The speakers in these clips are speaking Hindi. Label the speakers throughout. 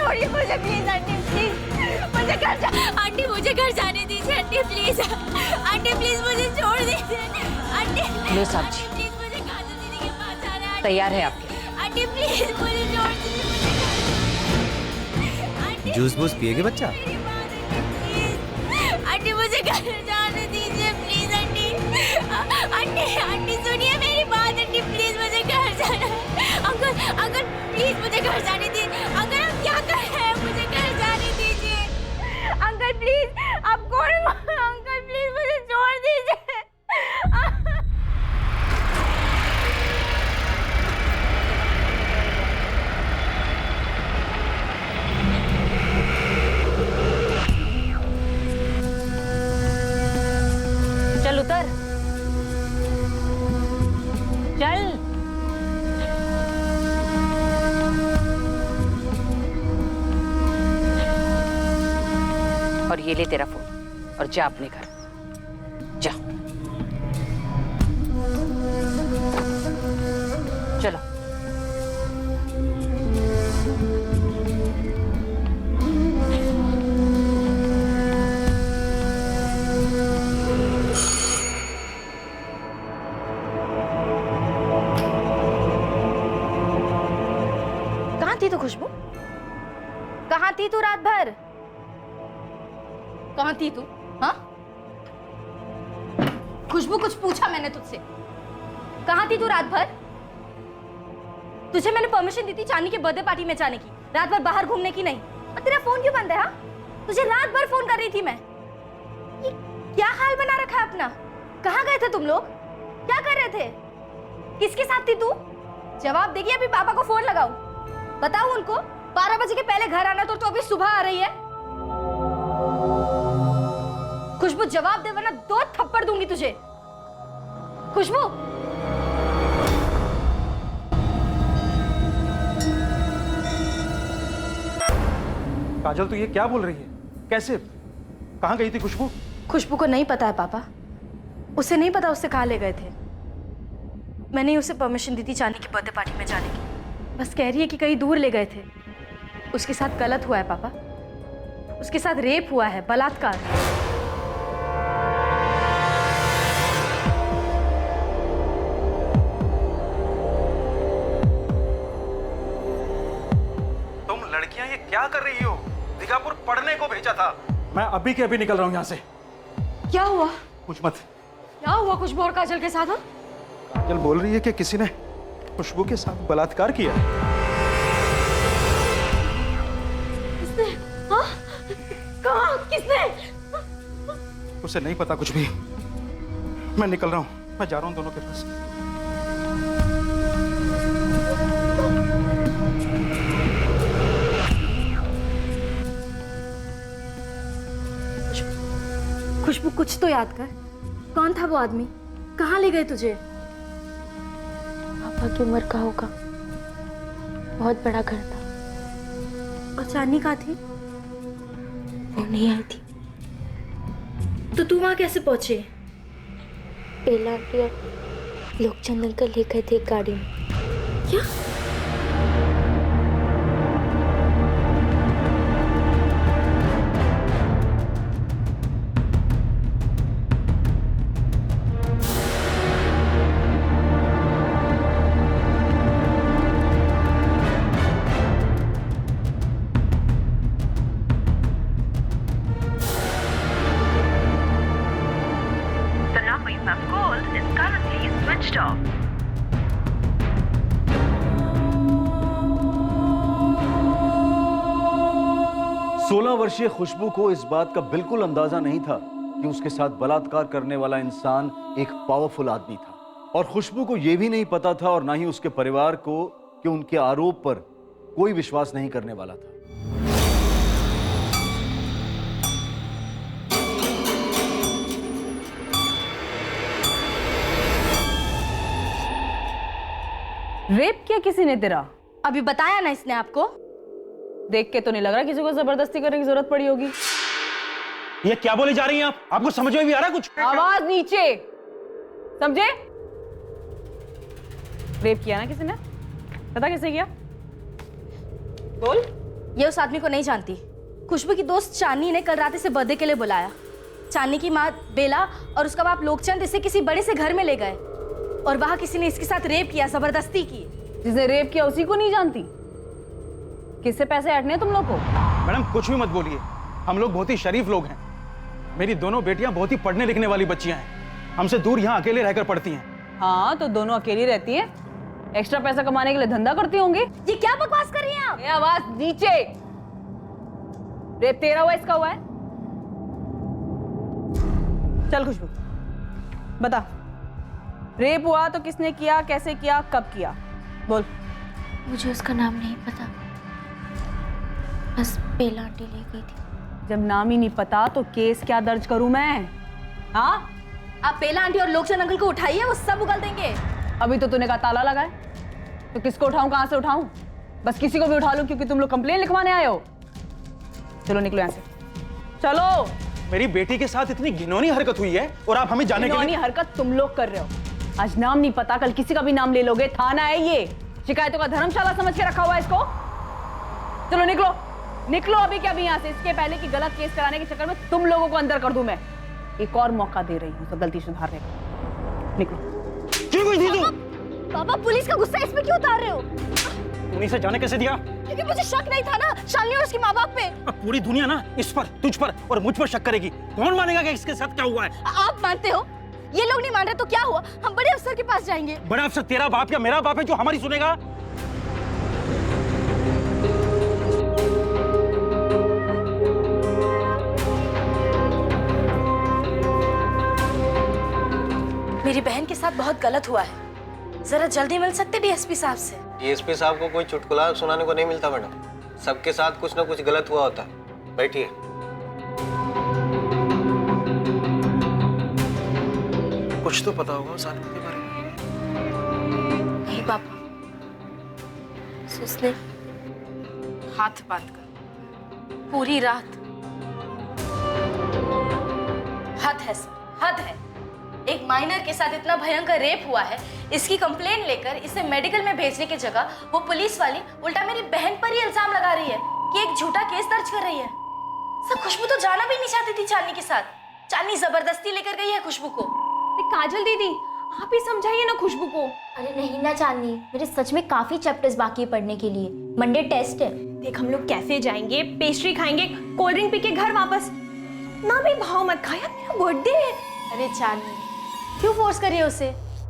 Speaker 1: छोड़िए मुझे प्लीज आंटी, प्लीज मुझे घर जा। आंटी मुझे घर जाने दीजिए आंटी, प्लीज आंटी, प्लीज मुझे छोड़ दीजिए आंटी।
Speaker 2: लो सब्जी,
Speaker 1: प्लीज मुझे काजल दीदी के पास जाना है
Speaker 2: तैयार है आपके।
Speaker 1: आंटी, प्लीज मुझे छोड़ दीजिए। आंटी
Speaker 3: जूस बूस पिएगे बच्चा?
Speaker 1: मेरी बात प्लीज आंटी, मुझे घर जाने दीजिए प्लीज आंटी। आंटी आंटी सुनिए मेरी बात आंटी, प्लीज मुझे घर जाना है। अंकल अंकल प्लीज मुझे घर जाने दीजिए। अंकल आप क्या कर रहे हैं, मुझे घर जाने दीजिए। अंकल प्लीज, आप कौन? अंकल प्लीज मुझे छोड़ दीजिए।
Speaker 2: चल उतर, चल। और ये ले तेरा फोन और जा अपने घर, जा। चलो।
Speaker 1: कहाँ थी तू खुशबू? कहाँ थी तू रात भर? कहाँ थी तू? हाँ खुशबू, कुछ पूछा मैंने तुझसे? कहाँ थी तू रात भर? तुझे मैंने परमिशन दी थी चांदी के बर्थडे पार्टी में जाने की, रात भर बाहर घूमने की नहीं। और तेरा फोन क्यों बंद है? हाँ, तुझे रात भर फोन कर रही थी मैं। ये क्या हाल बना रखा है अपना? कहाँ गए थे तुम लोग? क्या कर रहे थे? किसके साथ थी तू? जवाब देगी, अभी पापा को फोन लगाओ, बताओ उनको 12 बजे के पहले घर आना। तो अभी सुबह आ रही है। खुशबू जवाब दे वरना 2 थप्पड़ दूंगी तुझे। खुशबू,
Speaker 4: काजल तू ये क्या बोल रही है? कैसे? कहाँ गई थी खुशबू?
Speaker 1: खुशबू को नहीं पता है पापा, उसे नहीं पता उससे कहाँ ले गए थे। मैंने उसे परमिशन दी थी चांदी की बर्थडे पार्टी में जाने की, बस कह रही है कि कहीं दूर ले गए थे। उसके साथ गलत हुआ है पापा, उसके साथ रेप हुआ है, बलात्कार।
Speaker 4: तुम लड़कियां ये क्या कर रही हो? दिगापुर पढ़ने को भेजा था। मैं अभी के अभी निकल रहा हूँ यहाँ से।
Speaker 1: क्या हुआ?
Speaker 4: कुछ मत।
Speaker 1: क्या हुआ खुशबू और काजल के साथ? हाँ?
Speaker 4: काजल बोल रही है कि किसी ने खुशबू के साथ बलात्कार किया।
Speaker 1: किसने? हाँ? कहाँ? किसने?
Speaker 4: उसे नहीं पता कुछ भी। मैं निकल रहा हूँ, मैं जा रहा हूँ दोनों के पास।
Speaker 1: खुशबू कुछ तो याद कर, कौन था वो आदमी? कहाँ ले गए तुझे?
Speaker 5: पापा की उम्र का होगा, बहुत बड़ा घर था।
Speaker 1: और चांदनी कहाँ थी?
Speaker 5: वो नहीं आई थी।
Speaker 1: तो तू वहां कैसे पहुंचे?
Speaker 5: बेला आंटी और लोकचंद अंकल ले गए थे एक गाड़ी में।
Speaker 1: क्या?
Speaker 6: The number you have called is currently switched off.
Speaker 7: सोलह वर्षीय खुशबू को इस बात का बिल्कुल अंदाजा नहीं था कि उसके साथ बलात्कार करने वाला इंसान एक पावरफुल आदमी था। और खुशबू को यह भी नहीं पता था और ना ही उसके परिवार को कि उनके आरोप पर कोई विश्वास नहीं करने वाला था।
Speaker 2: रेप किया किसी ने तेरा?
Speaker 1: अभी बताया ना इसने आपको।
Speaker 2: देख के तो नहीं लग रहा किसी को जबरदस्ती करने की जरूरत पड़ी होगी।
Speaker 4: ये क्या बोले जा रही हैं आप? आपको समझ में भी आ रहा है कुछ?
Speaker 2: आवाज नीचे, समझे? रेप किया ना किसी ने? पता कैसे किया? बोल।
Speaker 1: ये उस आदमी को नहीं जानती। खुशबू की दोस्त चांदनी ने कल रात इसे बर्थडे के लिए बुलाया। चांदनी की माँ बेला और उसका बाप लोकचंद इसे किसी बड़े से घर में ले गए और वहां किसी ने इसके साथ रेप किया, जबरदस्ती की।
Speaker 2: जिसे रेप किया उसी को नहीं जानती? किससे पैसे ऐंठने तुम लोग को?
Speaker 4: मैडम कुछ भी मत बोलिए, हम लोग बहुत ही शरीफ लोग हैं। मेरी दोनों बेटियां बहुत ही पढ़ने लिखने वाली बच्चियां हैं, हमसे दूर यहाँ अकेले रहकर पढ़ती हैं।
Speaker 2: हाँ तो दोनों अकेली रहती हैं, एक्स्ट्रा पैसा कमाने के लिए धंधा करती होंगी।
Speaker 1: ये क्या बकवास कर रही हैं आप?
Speaker 2: ये आवाज नीचे। रेप तेरा हुआ, इसका हुआ है? चल खुशबू बता, रेप हुआ तो किसने किया, कैसे किया, कब किया? बोल।
Speaker 5: मुझे उसका नाम नहीं पता, बस बेला आंटी ले गई थी।
Speaker 2: जब नाम ही नहीं पता तो केस क्या दर्ज करूं मैं? हाँ,
Speaker 1: आप बेला आंटी और लोकचंद अंकल को उठाइए, वो सब उगल देंगे।
Speaker 2: अभी तो तूने कहा ताला लगा है, तो किसको उठाऊं, कहां से उठाऊं? बस किसी को भी उठा लूं क्योंकि तुम लोग कंप्लेन लिखवाने आए हो। चलो निकलो यहाँ से, चलो।
Speaker 4: मेरी बेटी के साथ इतनी घिनौनी हरकत हुई है और आप हमें जाने के लिए।
Speaker 2: घिनौनी हरकत तुम लोग कर रहे हो। आज नाम नहीं पता, कल किसी का भी नाम ले लोगे। थाना है ये, शिकायतों का धर्मशाला समझ के रखा हुआ है इसको। चलो निकलो, निकलो अभी क्या भी यहाँ से, इसके पहले कि गलत केस कराने के चक्कर में तुम लोगों को अंदर कर दूं मैं। एक और मौका दे रही हूँ तो गलती सुधारने का। निकलो।
Speaker 4: क्यों कोई दी तू?
Speaker 1: पापा पुलिस का गुस्सा इस पे क्यों उतार रहे हो?
Speaker 4: तूने इसे जाने कैसे दिया?
Speaker 1: क्योंकि मुझे शक नहीं था ना शालिनी और उसके माँ बाप पे।
Speaker 4: अब पूरी दुनिया ना इस पर, तुझ पर और मुझ पर शक करेगी। कौन मानेगा कि इसके साथ क्या हुआ है?
Speaker 1: आप मानते हो? ये लोग नहीं मान रहे तो क्या हुआ? हम बड़े अफसर के पास जाएंगे।
Speaker 4: बड़ा अफसर तेरा बाप या मेरा बाप है जो हमारी सुनेगा?
Speaker 1: मेरी बहन के साथ बहुत गलत हुआ है, जरा जल्दी मिल सकते डीएसपी साहब से?
Speaker 3: डीएसपी साहब को कोई चुटकुला सुनाने को नहीं मिलता मैडम, सबके साथ कुछ ना कुछ गलत हुआ होता है। बैठिए।
Speaker 4: कुछ तो पता होगा उस आदमी के बारे में।
Speaker 5: नहीं पापा, उसने
Speaker 1: हाथ बांध कर पूरी रात। हद है सर, हद है। एक माइनर के साथ इतना भयंकर रेप हुआ है, इसकी कंप्लेन लेकर इसे मेडिकल में भेजने की जगह वो पुलिस वाली उल्टा मेरी बहन पर ही इल्जाम लगा रही है कि एक झूठा केस दर्ज कर रही है। सर खुशबू तो जाना भी नहीं चाहती थी चांदनी के साथ, चांदनी जबरदस्ती लेकर गई है खुशबू को।
Speaker 8: काजल दीदी आप ही समझाइए ना खुशबू को।
Speaker 5: अरे नहीं ना चांदनी, मेरे सच में काफी चैप्टर्स बाकी है पढ़ने के लिए, मंडे टेस्ट है।
Speaker 8: देख हम लोग कैफे जाएंगे, पेस्ट्री खाएंगे, कोल्ड ड्रिंक पी के घर वापस। ना भी भाव मत खा यार, मेरा बर्थडे है।
Speaker 1: अरे चांदनी क्यों फोर्स कर रही है उसे?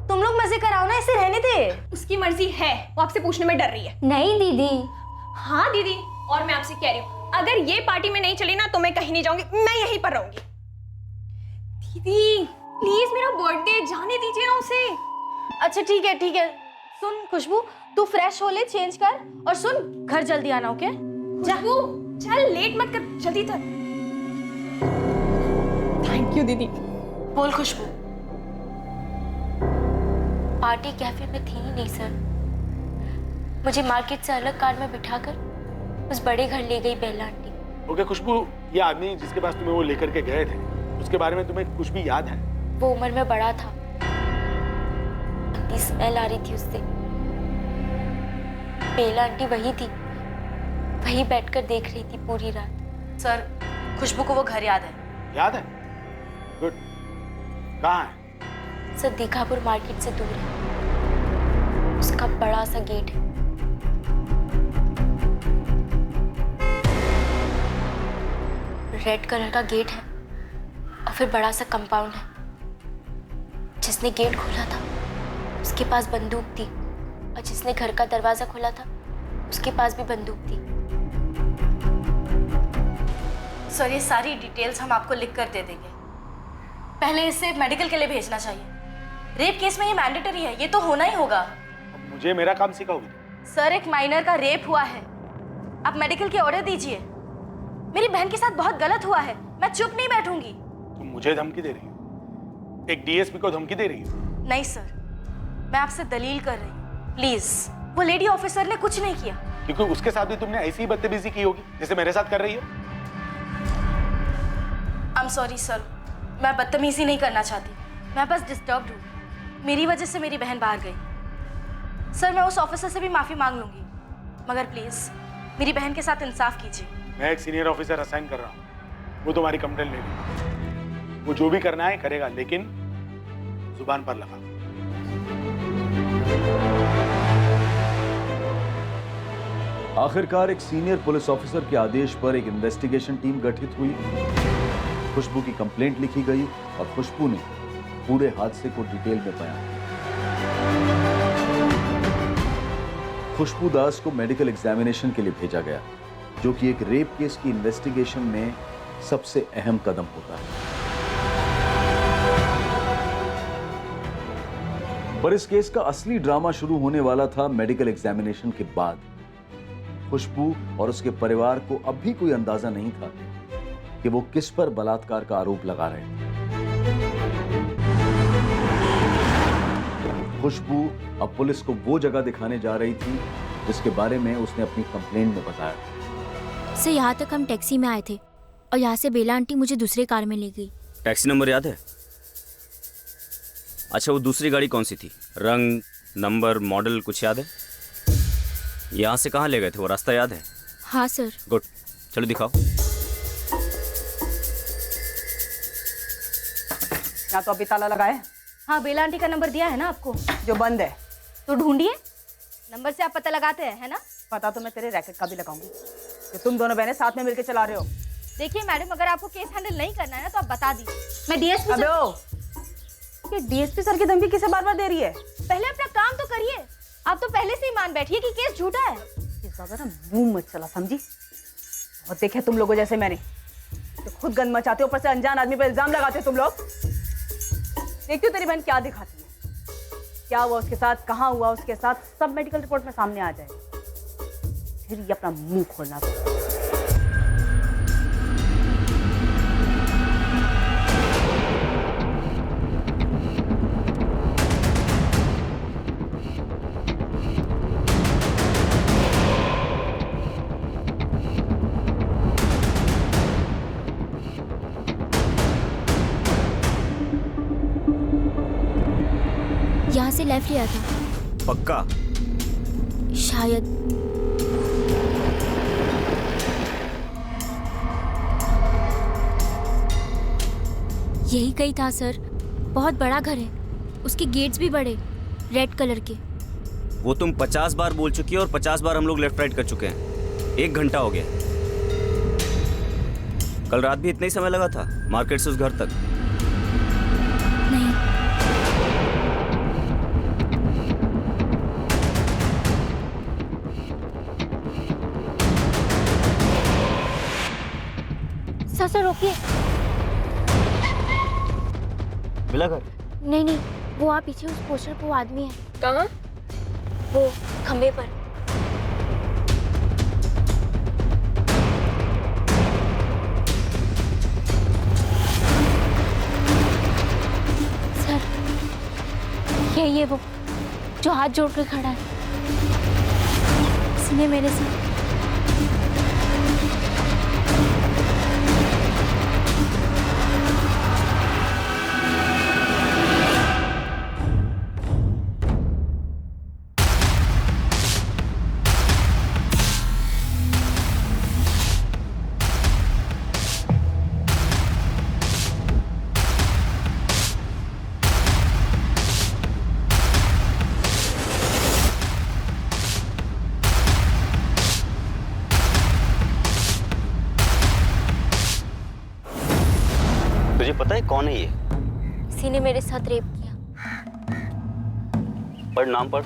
Speaker 1: तुम लोग मजे कराओ ना, इसे रहने दे।
Speaker 8: उसकी मर्जी है, वो आपसे पूछने में डर रही है।
Speaker 5: नहीं दीदी।
Speaker 8: हाँ दीदी, और मैं आपसे कह रही हूँ अगर ये पार्टी में नहीं चली ना तो मैं कहीं नहीं जाऊंगी, मैं यहीं पर रहूंगी। दीदी प्लीज मेरा बर्थडे, जाने दीजिए ना उसे।
Speaker 1: अच्छा ठीक है ठीक है। सुन खुशबू, तू फ्रेश हो ले, चेंज कर, और सुन घर जल्दी आना, ओके?
Speaker 8: खुशबू चल, लेट मत कर, जल्दी कर। थैंक यू दीदी।
Speaker 1: बोल खुशबू।
Speaker 5: पार्टी कैफे में थी ही नहीं सर, मुझे मार्केट से अलग कार में बिठाकर उस बड़े घर ले गई बेला आंटी।
Speaker 9: ओके खुशबू, ये आदमी जिसके पास तुम्हें वो लेकर के गए थे, उसके बारे में तुम्हें कुछ भी याद है?
Speaker 5: वो उम्र में बड़ा था, इतनी स्मेल आ रही थी उससे। बेला आंटी वही थी, वही बैठकर देख रही थी पूरी रात।
Speaker 1: सर खुशबू को वो घर याद है।
Speaker 9: याद है? गुड। कहाँ है?
Speaker 5: सर दीघापुर मार्केट से दूर है, उसका बड़ा सा गेट है। रेड कलर का गेट है और फिर बड़ा सा कंपाउंड है। जिसने गेट खोला था उसके पास बंदूक थी, और जिसने घर का दरवाजा खोला था उसके पास भी बंदूक थी।
Speaker 1: सर ये सारी डिटेल्स हम आपको लिख कर दे देंगे। पहले इसे मेडिकल के लिए भेजना चाहिए। रेप केस में ये मैंडेटरी है, ये तो होना ही होगा।
Speaker 9: अब मुझे मेरा काम सिखाओगे?
Speaker 1: सर एक माइनर का रेप हुआ है, आप मेडिकल के ऑर्डर दीजिए। मेरी बहन के साथ बहुत गलत हुआ है, मैं चुप नहीं बैठूंगी।
Speaker 9: तुम मुझे धमकी दे रही हो? एक डीएसपी को धमकी दे रही हो?
Speaker 1: नहीं सर, मैं आपसे दलील कर रही हूँ, प्लीज। वो लेडी ऑफिसर ने कुछ नहीं किया।
Speaker 9: क्योंकि उसके साथ भी तुमने ऐसी ही बदतमीजी की होगी जैसे मेरे साथ कर रही हो।
Speaker 1: आई एम सॉरी सर, मैं बदतमीजी नहीं करना चाहती, मैं बस डिस्टर्ब्ड हूँ। मेरी वजह से मेरी बहन बाहर गई। सर मैं उस ऑफिसर से भी माफी मांग लूंगी, मगर प्लीज मेरी बहन के साथ इंसाफ कीजिए।
Speaker 9: मैं एक सीनियर ऑफिसर असाइन कर रहा हूँ, वो तुम्हारी कंप्लेंट ले लेगी। वो जो भी करना है करेगा, लेकिन जुबान पर लगा।
Speaker 7: आखिरकार एक सीनियर पुलिस ऑफिसर के आदेश पर एक इन्वेस्टिगेशन टीम गठित हुई। खुशबू की कंप्लेंट लिखी गई और खुशबू ने पूरे हादसे को डिटेल में बयान किया। खुशबू दास को मेडिकल एग्जामिनेशन के लिए भेजा गया, जो कि एक रेप केस की इन्वेस्टिगेशन में सबसे अहम कदम होता है। पर इस केस का असली ड्रामा शुरू होने वाला था मेडिकल एग्जामिनेशन के बाद। खुशबू और उसके परिवार को अब भी कोई अंदाजा नहीं था कि वो किस पर बलात्कार का आरोप लगा रहे थे। खुशबू अब पुलिस को वो जगह दिखाने जा रही थी जिसके बारे में उसने अपनी कंप्लेंट में बताया।
Speaker 5: सर, यहाँ तक हम टैक्सी में आए थे और यहाँ से बेला आंटी मुझे दूसरे कार में ले गई।
Speaker 10: टैक्सी नंबर याद है? अच्छा, वो दूसरी गाड़ी कौन सी थी? रंग, नंबर, मॉडल कुछ याद है? यहाँ से कहाँ ले गए थे? वो रास्ता याद है?
Speaker 5: हाँ सर।
Speaker 10: गुड, चलो दिखाओ।
Speaker 2: यहाँ तो अभी ताला लगा है।
Speaker 1: हाँ, बेला आंटी का नंबर दिया है ना आपको,
Speaker 2: जो बंद है।
Speaker 1: तो ढूंढिए। नंबर से आप पता लगाते हैं, है ना?
Speaker 2: पता तो मैं तेरे रैकेट का भी लगाऊंगी कि तुम दोनों बहनें साथ में मिलकर चला रहे हो।
Speaker 1: देखिए मैडम, अगर आपको केस हैंडल नहीं करना है ना तो आप बता दीजिए। मैं डीएसपी
Speaker 2: अबे ओ, ये डीएसपी सर की धमकी किसे बार बार दे रही है?
Speaker 1: पहले अपना काम तो करिए। आप तो पहले से ही मान बैठिए कि केस झूठा है।
Speaker 2: इस बार ना मुंह मत चला, समझी? और देखे तुम लोगों जैसे मैंने तो खुद गंद मचाते, ऊपर से अनजान आदमी पर इल्जाम लगाते तुम लोग। देखती हो तेरी बहन क्या दिखाती है, क्या हुआ उसके साथ, कहाँ हुआ उसके साथ, सब मेडिकल रिपोर्ट में सामने आ जाएगा। फिर ये अपना मुंह खोलना था।
Speaker 5: यहाँ से लेफ्ट लिया था
Speaker 10: पक्का?
Speaker 5: शायद। यही कहीं था सर। बहुत बड़ा घर है, उसके गेट्स भी बड़े, रेड कलर के।
Speaker 10: वो तुम 50 बार बोल चुकी है और 50 बार हम लोग लेफ्ट राइट कर चुके हैं। 1 घंटा हो गया। कल रात भी इतना ही समय लगा था मार्केट से उस घर तक?
Speaker 5: नहीं, सर रोकिए।
Speaker 10: मिला घर?
Speaker 5: नहीं नहीं, वो आप पीछे उस पोस्टर पे वो आदमी है।
Speaker 8: कहाँ?
Speaker 5: वो खंबे पर। सर, यही है वो जो हाथ जोड़ कर खड़ा है। इसने मेरे साथ
Speaker 10: तुझे पता है कौन है ये?
Speaker 5: किसी ने मेरे साथ रेप किया।
Speaker 10: पढ़, नाम पढ़।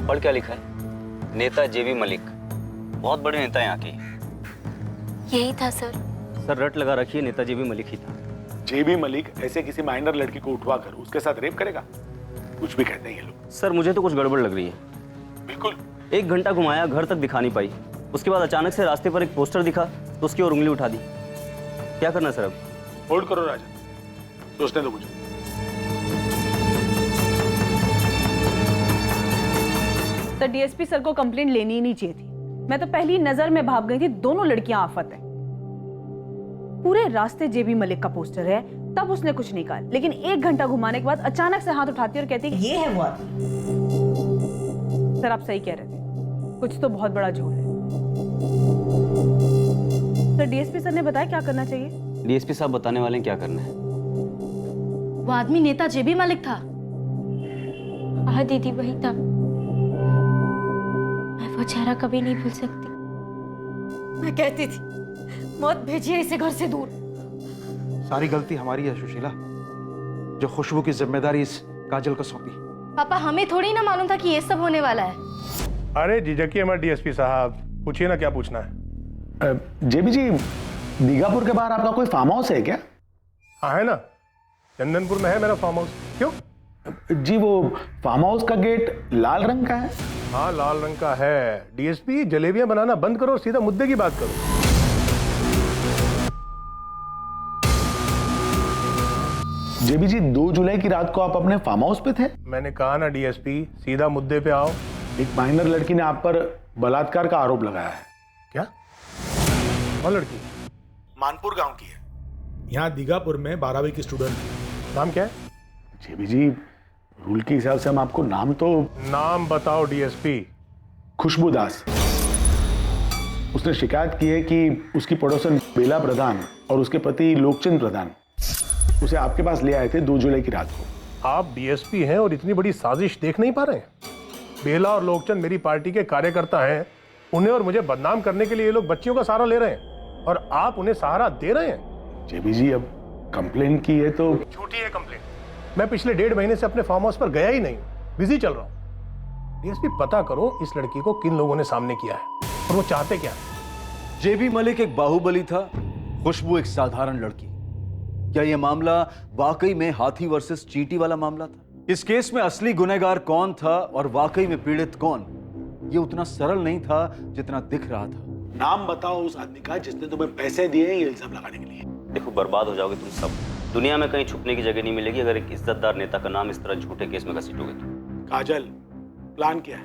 Speaker 10: पढ़ क्या लिखा है? नेता जेबी मलिक। बहुत बड़े नेता यहाँ के।
Speaker 5: यही था सर।
Speaker 10: सर रट लगा रखिए, नेता जेबी मलिक ही था।
Speaker 9: जेबी मलिक ऐसे किसी माइनर लड़की को उठवा कर उसके साथ रेप करेगा? कुछ भी कहते हैं ये लोग।
Speaker 10: सर मुझे तो कुछ गड़बड़ लग रही है।
Speaker 9: बिल्कुल।
Speaker 10: 1 घंटा घुमाया, घर तक दिखा नहीं पाई। उसके बाद अचानक से रास्ते पर एक पोस्टर दिखा तो उसकी ओर उंगली उठा दी। क्या करना सर अब?
Speaker 9: होल्ड करो राजा, सोचने दो मुझे।
Speaker 2: तो डीएसपी सर को कंप्लेंट लेनी ही नहीं चाहिए थी। मैं तो पहली नजर में भाप गई थी, दोनों लड़कियां आफत है। पूरे रास्ते जेबी मलिक का पोस्टर है, तब उसने कुछ नहीं कहा, लेकिन 1 घंटा घुमाने के बाद अचानक से हाथ उठाती और कहती ये है वो आदमी। सर आप सही कह रहे थे, कुछ तो बहुत बड़ा झोल है। तो डीएसपी सर ने बताया क्या करना चाहिए?
Speaker 10: डीएसपी साहब बताने वाले हैं क्या करना है।
Speaker 1: वो आदमी नेता जेबी मलिक था।
Speaker 5: हाँ दीदी, वही था। मैं वो चेहरा कभी नहीं भूल सकती।
Speaker 1: मैं कहती थी मौत भेजिए इसे घर से दूर।
Speaker 4: सारी गलती हमारी है सुशीला, जो खुशबू की जिम्मेदारी इस काजल को सौंपी।
Speaker 1: पापा, हमें थोड़ी ना मालूम था कि ये सब होने वाला है।
Speaker 9: अरे झिझकिए मत डीएसपी साहब, पूछिए ना क्या पूछना है।
Speaker 11: जेबी जी, दीघापुर के बाहर आपका कोई फार्म हाउस है क्या?
Speaker 9: हाँ है ना, चंदनपुर में है मेरा फार्म हाउस। क्यों?
Speaker 11: जी, वो फार्म हाउस का गेट लाल रंग का है।
Speaker 9: हाँ लाल रंग का है। डीएसपी, जलेबियां बनाना बंद करो और सीधा मुद्दे की बात करो।
Speaker 11: जेबी जी, 2 जुलाई की रात को आप अपने फार्म हाउस पे थे?
Speaker 9: मैंने कहा ना डीएसपी, सीधा मुद्दे पे आओ।
Speaker 11: एक माइनर लड़की ने आप पर बलात्कार का आरोप लगाया है।
Speaker 9: क्या? कौन लड़की?
Speaker 11: मानपुर गांव की है, यहाँ दीघापुर में 12वीं की स्टूडेंट है।
Speaker 9: नाम क्या है?
Speaker 11: जेबी जी, रूल के हिसाब से हम आपको नाम
Speaker 9: बताओ डीएसपी।
Speaker 11: खुशबू दास। उसने शिकायत की है कि उसकी पड़ोसन बेला प्रधान और उसके पति लोकचंद प्रधान उसे आपके पास ले आए थे 2 जुलाई की रात को।
Speaker 9: आप डीएसपी हैं और इतनी बड़ी साजिश देख नहीं पा रहे हैं? बेला और लोकचंद मेरी पार्टी के कार्यकर्ता हैं। उन्हें और मुझे बदनाम करने के लिए ये लोग बच्चियों का सहारा ले रहे हैं और आप उन्हें सहारा दे रहे हैं।
Speaker 11: जेबी जी, अब कंप्लेन की है तो
Speaker 9: झूठी है कंप्लेन। मैं पिछले 1.5 महीने से अपने फार्म हाउस पर गया ही नहीं, बिजी चल रहा हूं। डीएसपी, पता करो इस लड़की को किन लोगों ने सामने किया है और वो चाहते क्या है।
Speaker 7: जेबी मलिक एक बाहुबली था, खुशबू एक साधारण लड़की। क्या यह मामला वाकई में हाथी वर्सेस चींटी वाला मामला था? इस केस में असली गुनहगार कौन था और वाकई में पीड़ित कौन, ये उतना सरल नहीं था जितना दिख रहा था।
Speaker 11: नाम बताओ उस आदमी का जिसने तुम्हें पैसे दिए ये इल्जाम लगाने के लिए।
Speaker 10: देखो, बर्बाद हो जाओगे तुम सब। दुनिया में कहीं छुपने की जगह नहीं मिलेगी अगर एक इज्जतदार नेता का नाम इस तरह झूठे केस में घसीटोगे तो।
Speaker 11: काजल, प्लान क्या है?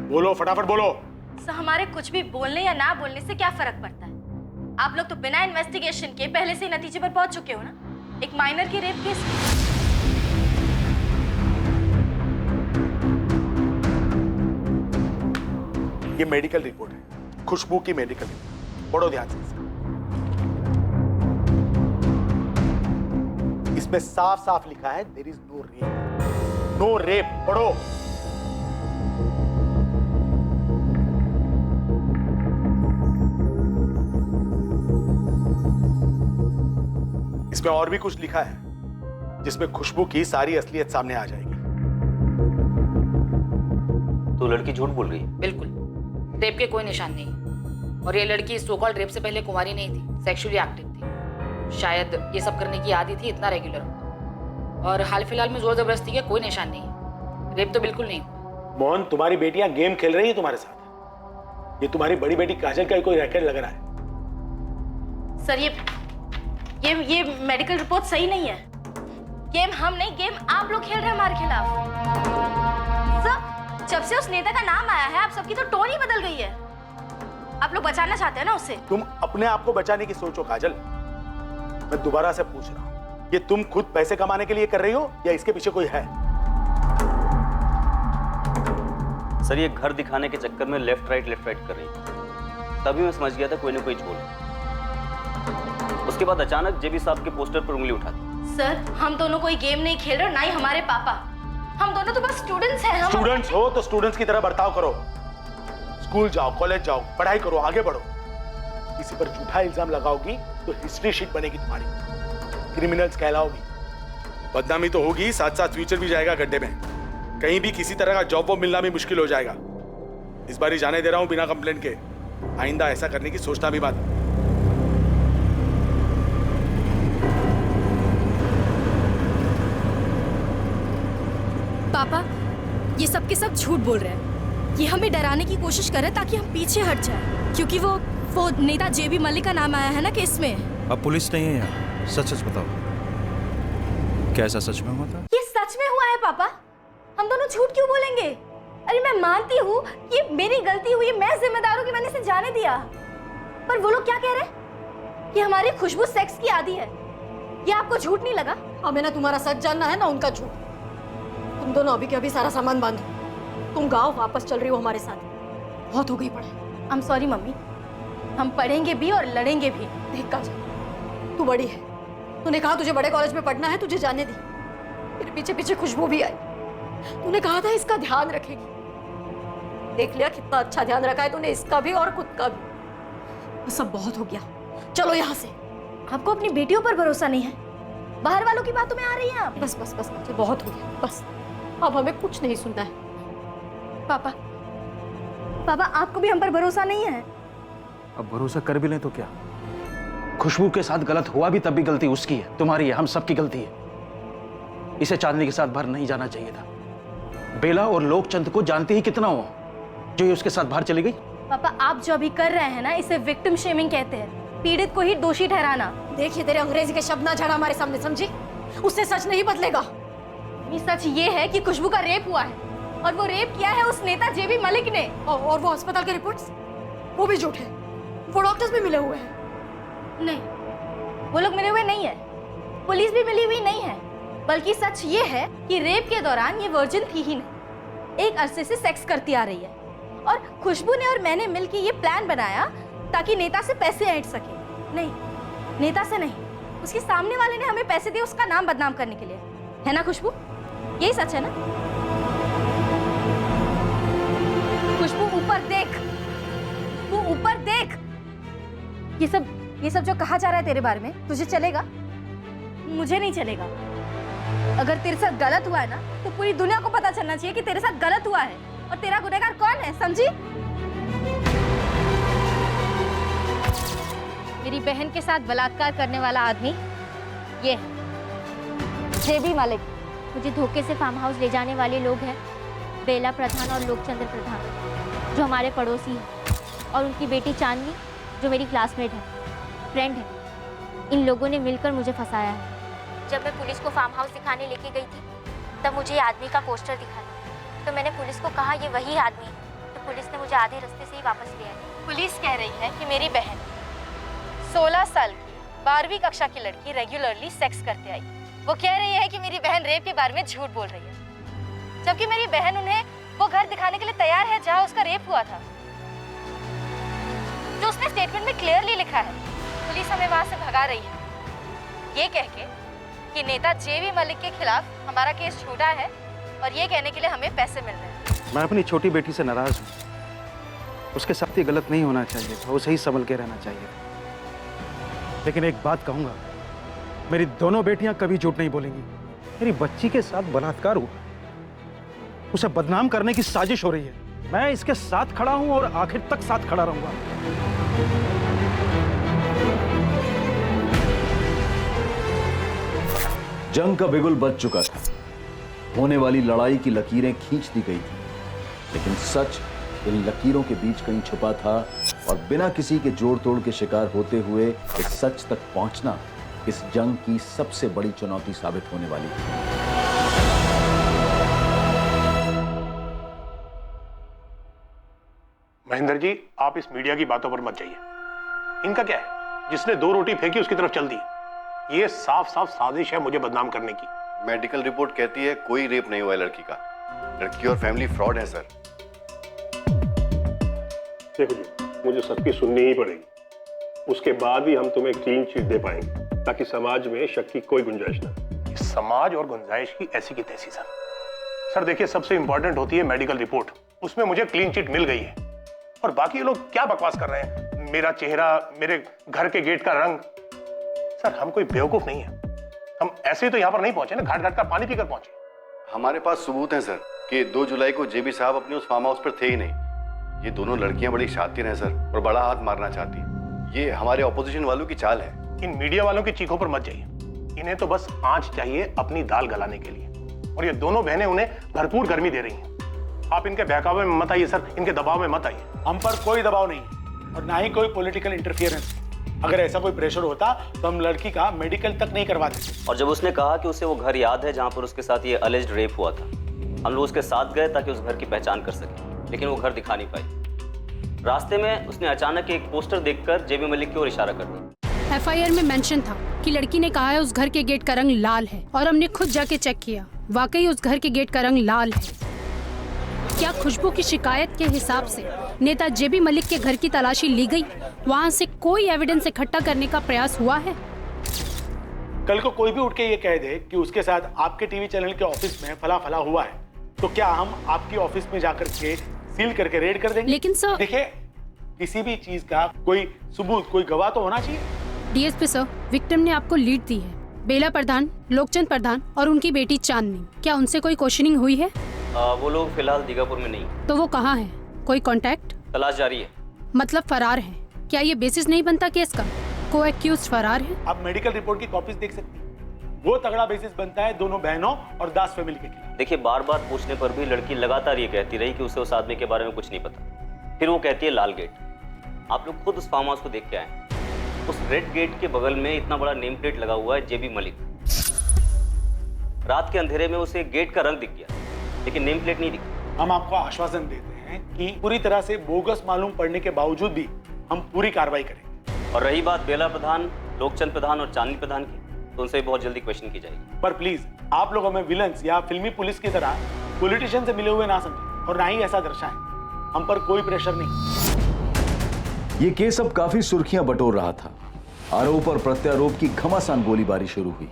Speaker 11: बोलो, फटाफट बोलो।
Speaker 1: सर, हमारे कुछ भी बोलने या ना बोलने से क्या फर्क पड़ता है? आप लोग तो बिना इन्वेस्टिगेशन के पहले से ही नतीजे पर पहुंच चुके हो ना, एक माइनर की रेप केस में।
Speaker 11: ये मेडिकल रिपोर्ट है, खुशबू की मेडिकल रिपोर्ट। पढ़ो ध्यान से। इसमें साफ साफ लिखा है there is no rape. No rape, पढ़ो। इसमें और भी कुछ लिखा है जिसमें खुशबू की सारी असलियत सामने आ जाएगी।
Speaker 10: तो लड़की झूठ बोल रही है?
Speaker 12: बिल्कुल, रेप के कोई निशान नहीं। और ये लड़की सो कॉल्ड रेप से पहले कुंवारी नहीं थी, सेक्सुअली एक्टिव थी। शायद ये सब करने की आदत थी, इतना रेगुलर। और हाल फिलहाल में जोर जबरदस्ती के कोई निशान नहीं। रेप तो बिल्कुल नहीं।
Speaker 11: मोहन, तुम्हारी बेटियां गेम खेल रही है तुम्हारे साथ। ये तुम्हारी बड़ी बेटी काजल का कोई रैकेट लग रहा है।
Speaker 1: सर, ये मेडिकल रिपोर्ट सही नहीं है। गेम हम नहीं, गेम आप लोग खेल रहे हैं हमारे खिलाफ। सर, जब से उस नेता का नाम आया है आप सबकी तो टोन ही बदल गई है। आप लोग बचाना चाहते हैं ना उससे।
Speaker 11: तुम अपने आप को बचाने की सोचो काजल। मैं दोबारा से पूछ रहा हूं, ये तुम खुद पैसे कमाने के लिए कर रही हो या इसके पीछे कोई है?
Speaker 10: सर, ये घर दिखाने के चक्कर में लेफ्ट राइट कर रही थी। तभी मैं समझ गया था कोई ना कोई झोल। उसके बाद अचानक जेबी साहब के पोस्टर पर उंगली उठा दी।
Speaker 1: सर, हम दोनों कोई गेम नहीं खेल रहे, ना ही हमारे पापा। हम दोनों तो बस स्टूडेंट्स हैं।
Speaker 11: स्टूडेंट्स हो तो स्टूडेंट्स की तरह बर्ताव करो। स्कूल जाओ, कॉलेज जाओ, पढ़ाई करो, आगे बढ़ो। किसी पर झूठा इल्जाम लगाओगी तो हिस्ट्री शीट बनेगी तुम्हारी, क्रिमिनल्स कहलाओगी। बदनामी तो होगी, साथ साथ फ्यूचर भी जाएगा गड्ढे में। कहीं भी किसी तरह का जॉब वॉब मिलना भी मुश्किल हो जाएगा। इस बार ही जाने दे रहा हूं बिना कंप्लेंट के। आइंदा ऐसा करने की सोचना भी मत।
Speaker 1: पापा, ये सब के सब झूठ बोल रहे हैं। ये हमें डराने की कोशिश कर रहे हैं ताकि हम पीछे हट जाए, क्योंकि वो नेता जेबी मलिक का नाम आया है ना केस में।
Speaker 4: अब पुलिस नहीं है यहाँ, सच सच बताओ, क्या ऐसा सच में हुआ था?
Speaker 1: ये सच में हुआ है पापा। हम दोनों झूठ क्यों बोलेंगे? अरे मैं मानती हूँ ये मेरी गलती हुई, मैं जिम्मेदार हूँ कि मैंने इसे जाने दिया। पर वो लोग क्या कह रहे हैं कि हमारी खुशबू सेक्स की आदी है। ये आपको झूठ नहीं लगा?
Speaker 13: हमें ना तुम्हारा सच जानना है ना उनका झूठ। तुम दोनों अभी के अभी सारा सामान बांधो। तुम गांव वापस चल रही हो हमारे साथ। बहुत हो गई पढ़ाई।
Speaker 1: आई एम सॉरी मम्मी, हम पढ़ेंगे भी और लड़ेंगे भी।
Speaker 13: देख काजल, तू बड़ी है, तूने कहा तुझे बड़े कॉलेज में पढ़ना है, तुझे जाने दी। फिर पीछे पीछे खुशबू भी आई, तूने कहा था इसका ध्यान रखेगी। देख लिया कितना अच्छा ध्यान रखा है तूने, इसका भी और खुद का भी। सब बहुत हो गया, चलो यहाँ से।
Speaker 1: आपको अपनी बेटियों पर भरोसा नहीं है, बाहर वालों की बातों में आ रही हैं आप।
Speaker 13: बस बस बस, मुझे बहुत हो गया, बस अब हमें कुछ नहीं सुनना है।
Speaker 1: पापा, पापा आपको भी हम पर भरोसा नहीं है?
Speaker 4: अब भरोसा कर भी लें तो क्या? खुशबू के साथ गलत हुआ भी तब भी गलती उसकी है, तुम्हारी है, हम सबकी गलती है। इसे चांदनी के साथ बाहर नहीं जाना चाहिए था। बेला और लोकचंद को जानते ही कितना हो जो ये उसके साथ बाहर चली गई।
Speaker 1: पापा आप जो अभी कर रहे हैं ना, इसे विक्टिम शेमिंग कहते हैं, पीड़ित को ही दोषी ठहराना।
Speaker 13: देखिए तेरे अंग्रेजी के शब्द ना झाड़ा हमारे सामने, समझी? उससे सच नहीं बदलेगा।
Speaker 1: ये सच ये है कि खुशबू का रेप हुआ है, और वो रेप किया है उस नेता जेबी मलिक ने।
Speaker 13: और वो अस्पताल के रिपोर्ट्स, वो भी झूठ है। वो डॉक्टर्स भी मिले हुए हैं।
Speaker 1: नहीं, वो लोग मिले हुए नहीं है, पुलिस भी मिली हुई नहीं है, बल्कि सच ये है कि रेप के दौरान ये वर्जिन थी ही नहीं, एक अरसे से सेक्स करती आ रही है। और खुशबू ने और मैंने मिलकर ये प्लान बनाया ताकि नेता से पैसे ऐंठ सके। नहीं, नेता से नहीं, उसके सामने वाले ने हमें पैसे दिए उसका नाम बदनाम करने के लिए, है ना खुशबू? यही सच है ना? खुशबू ऊपर देख, वो ऊपर देख। ये सब जो कहा जा रहा है तेरे बारे में, तुझे चलेगा? मुझे नहीं चलेगा। अगर तेरे साथ गलत हुआ है ना, तो पूरी दुनिया को पता चलना चाहिए कि तेरे साथ गलत हुआ है, और तेरा गुनहगार कौन है, समझी? मेरी बहन के साथ बलात्कार करने वाला आदमी ये है, जेबी मलिक।
Speaker 5: मुझे धोखे से फार्म हाउस ले जाने वाले लोग हैं बेला प्रधान और लोकचंद्र प्रधान, जो हमारे पड़ोसी हैं, और उनकी बेटी चांदनी जो मेरी क्लासमेट है, फ्रेंड है। इन लोगों ने मिलकर मुझे फंसाया है। जब मैं पुलिस को फार्म हाउस दिखाने लेके गई थी, तब मुझे आदमी का पोस्टर दिखाया, तो मैंने पुलिस को कहा ये वही आदमी है, तो पुलिस ने मुझे आधे रास्ते से ही वापस लिया है।
Speaker 1: पुलिस कह रही है कि मेरी बहन 16 साल की 12वीं कक्षा की लड़की रेगुलरली सेक्स करते आई। वो कह रही है कि मेरी बहन रेप के बारे में झूठ बोल रही है, जबकि मेरी बहन उन्हें वो घर दिखाने के लिए तैयार है जहां उसका रेप हुआ था, जो उसने स्टेटमेंट में क्लियरली लिखा है। पुलिस हमें वहां से भगा रही है, ये कह के कि नेता जेबी मलिक के खिलाफ हमारा केस झूठा है, और ये कहने के लिए हमें पैसे मिल रहे हैं।
Speaker 4: मैं अपनी छोटी बेटी से नाराज हूँ, उसके साथ ये गलत नहीं होना चाहिए था, उसे ही संभल के रहना चाहिए था। लेकिन एक बात कहूंगा, मेरी दोनों बेटियां कभी झूठ नहीं बोलेंगी। मेरी बच्ची के साथ बलात्कार हुआ, उसे बदनाम करने की साजिश हो रही है। मैं इसके साथ खड़ा हूं और आखिर तक साथ खड़ा रहूंगा।
Speaker 7: जंग का बिगुल बज चुका था, होने वाली लड़ाई की लकीरें खींच दी गई थी, लेकिन सच इन लकीरों के बीच कहीं छुपा था, और बिना किसी के जोड़ तोड़ के शिकार होते हुए इस सच तक पहुंचना इस जंग की सबसे बड़ी चुनौती साबित होने वाली थी।
Speaker 9: महेंद्र जी, आप इस मीडिया की बातों पर मत जाइए। इनका क्या है, जिसने 2 रोटी फेंकी उसकी तरफ चल दी। ये साफ साफ साजिश है मुझे बदनाम करने की।
Speaker 14: मेडिकल रिपोर्ट कहती है कोई रेप नहीं हुआ है लड़की का, लड़की और फैमिली फ्रॉड है सर।
Speaker 9: देखो जी, मुझे सबकी सुननी ही पड़ेगी, उसके बाद ही हम तुम्हें क्लीन चिट दे पाएंगे, ताकि समाज में शक की कोई गुंजाइश ना। समाज और गुंजाइश की ऐसी की तैसी सर देखिए, सबसे इंपॉर्टेंट होती है मेडिकल रिपोर्ट, उसमें मुझे क्लीन चिट मिल गई है। और बाकी ये लोग क्या बकवास कर रहे हैं, मेरा चेहरा, मेरे घर के गेट का रंग। सर हम कोई बेवकूफ नहीं है, हम ऐसे तो यहाँ पर नहीं पहुंचे ना, घाट घाट का पानी पीकर पहुंचे।
Speaker 14: हमारे पास सबूत हैं सर कि 2 जुलाई को जेबी साहब अपने उस फार्म हाउस पर थे ही नहीं। ये दोनों लड़कियां बड़ी शातिर हैं सर, और बड़ा हाथ मारना चाहती हैं। ये हमारे ऑपोजिशन वालों की चाल है।
Speaker 9: इन मीडिया वालों की चीखों पर मत जाइए, इन्हें तो बस आंच चाहिए अपनी दाल गलाने के लिए, और ये दोनों बहनें उन्हें भरपूर गर्मी दे रही हैं। आप इनके बहकावे में मत आइए सर, इनके दबाव में मत आइए।
Speaker 11: हम पर कोई दबाव नहीं, और ना ही कोई पॉलिटिकल इंटरफियरेंस। अगर ऐसा कोई प्रेशर होता तो हम लड़की का मेडिकल तक नहीं करवाते।
Speaker 10: और जब उसने कहा कि उसे वो घर याद है जहां पर उसके साथ ये अलेज्ड रेप हुआ था, हम लोग उसके साथ गए ताकि उस घर की पहचान कर सके, लेकिन वो घर दिखा नहीं पाई। रास्ते में उसने अचानक एक पोस्टर देखकर जेबी मलिक की ओर इशारा कर दिया।
Speaker 15: एफआईआर में मेंशन था कि लड़की ने कहा है उस घर के गेट का रंग लाल है, और हमने खुद जाके चेक किया, वाकई उस घर के गेट का रंग लाल है। क्या खुशबू की शिकायत के हिसाब से नेता जेबी मलिक के घर की तलाशी ली गई, वहाँ से कोई एविडेंस इकट्ठा करने का प्रयास हुआ है?
Speaker 11: कल को कोई भी उठ के ये कह दे कि उसके साथ आपके टीवी चैनल के ऑफिस में फला फला हुआ है, तो क्या हम आपकी ऑफिस में जाकर के सील करके रेड कर देंगे?
Speaker 15: लेकिन सर,
Speaker 11: देखिए, किसी भी चीज का कोई सबूत, कोई गवाह तो होना चाहिए।
Speaker 15: डीएसपी सर, विक्टिम ने आपको लीड दी है। बेला प्रधान, लोकचंद प्रधान और उनकी बेटी चांदनी, क्या उनसे कोई क्वेश्चनिंग हुई है?
Speaker 10: वो लोग फिलहाल दीगापुर में नहीं।
Speaker 15: तो वो कहाँ है? कोई कांटेक्ट?
Speaker 10: तलाश जारी है।
Speaker 15: मतलब फरार है? क्या ये बेसिस नहीं बनता केस का? को एक्यूज फरार है?
Speaker 11: आप मेडिकल रिपोर्ट की कॉपीज देख सकते हैं। वो तगड़ा बेसिस बनता है दोनों बहनों और दास फैमिली के खिलाफ।
Speaker 10: देखिए, बार बार पूछने पर भी लड़की लगातार ये कहती रही कि उसे उस आदमी के बारे में कुछ नहीं पता। फिर वो कहती है लाल गेट। आप लोग खुद उस फार्म हाउस को देख के आए। उस रेड गेट के बगल में इतना बड़ा नेम प्लेट लगा हुआ है जेबी मलिक। रात के अंधेरे में उसे गेट का रंग दिख गया, लेकिन नेम प्लेट नहीं दिखी।
Speaker 11: हम आपको आश्वासन देते हैं कि पूरी तरह से बोगस मालूम पड़ने के बावजूद भी हम पूरी कार्रवाई करेंगे।
Speaker 10: और रही बात बेला प्रधान, लोकचंद प्रधान और चांदनी प्रधान की, तो उनसे बहुत जल्दी क्वेश्चन की जाएगी।
Speaker 11: पर प्लीज आप लोग हमें विलन्स या फिल्मी पुलिस की तरह पॉलिटिशियन से मिले हुए ना समझें और ना ही ऐसा दर्शाएं। हम पर कोई प्रेशर नहीं।
Speaker 7: ये केस अब काफी सुर्खियां बटोर रहा था। आरोप और प्रत्यारोप की घमासान गोलीबारी शुरू हुई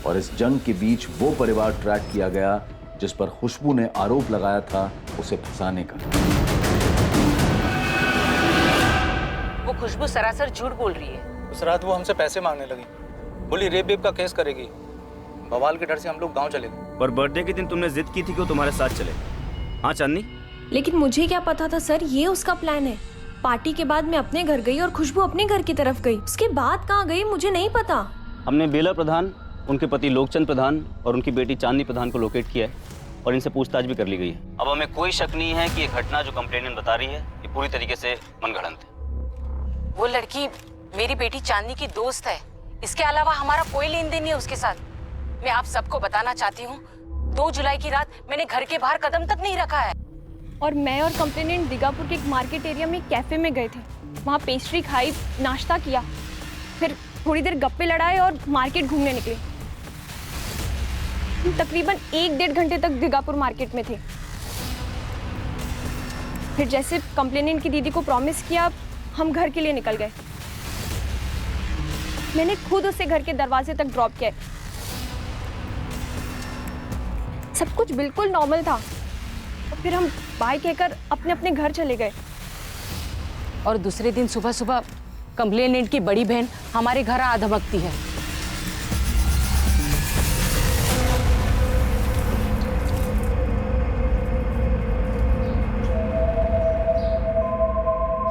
Speaker 7: और इस जंग के बीच वो परिवार ट्रैक किया गया जिस पर खुशबू ने आरोप लगाया था उसे फंसाने का।
Speaker 12: वो खुशबू सरासर झूठ बोल रही है।
Speaker 3: उस रात वो हमसे पैसे मांगने लगी, बोली रेप वेप का केस करेगी। बवाल के डर से हम लोग गांव चले गए।
Speaker 10: पर बर्थडे के दिन तुमने जिद की थी कि वो तुम्हारे साथ चले। हाँ चांदनी?
Speaker 8: लेकिन मुझे क्या पता था सर, ये उसका प्लान है। पार्टी के बाद मैं अपने घर गई और खुशबू अपने घर की तरफ गई। उसके बाद कहाँ गई मुझे नहीं पता।
Speaker 10: हमने बेला प्रधान, उनके पति लोकचंद प्रधान और उनकी बेटी चांदनी प्रधान को लोकेट किया है और इनसे पूछताछ भी कर ली गई है। अब हमें कोई शक नहीं है कि ये घटना जो कंप्लेनेंट बता रही है ये पूरी तरीके से मनगढ़ंत है।
Speaker 12: वो लड़की मेरी बेटी चांदनी की दोस्त है। इसके अलावा हमारा कोई लेन देन नहीं है उसके साथ। मैं आप सबको बताना चाहती हूँ, 2 जुलाई की रात मैंने घर के बाहर कदम तक नहीं रखा है।
Speaker 8: और मैं और कंप्लेनेंट दीगापुर के एक मार्केट एरिया में कैफे में गए थे। वहाँ पेस्ट्री खाई, नाश्ता किया, फिर थोड़ी देर गप्पे लड़ाए और मार्केट घूमने निकले। हम तकरीबन 1-1.5 घंटे तक दीगापुर मार्केट में थे। फिर जैसे कंप्लेनेंट की दीदी को प्रॉमिस किया, हम घर के लिए निकल गए। मैंने खुद उसे घर के दरवाजे तक ड्रॉप किया। सब कुछ बिल्कुल नॉर्मल था। और फिर हम बाय कहकर अपने अपने घर चले गए।
Speaker 12: और दूसरे दिन सुबह सुबह कंप्लेनेंट की बड़ी बहन हमारे घर आ धमकती है।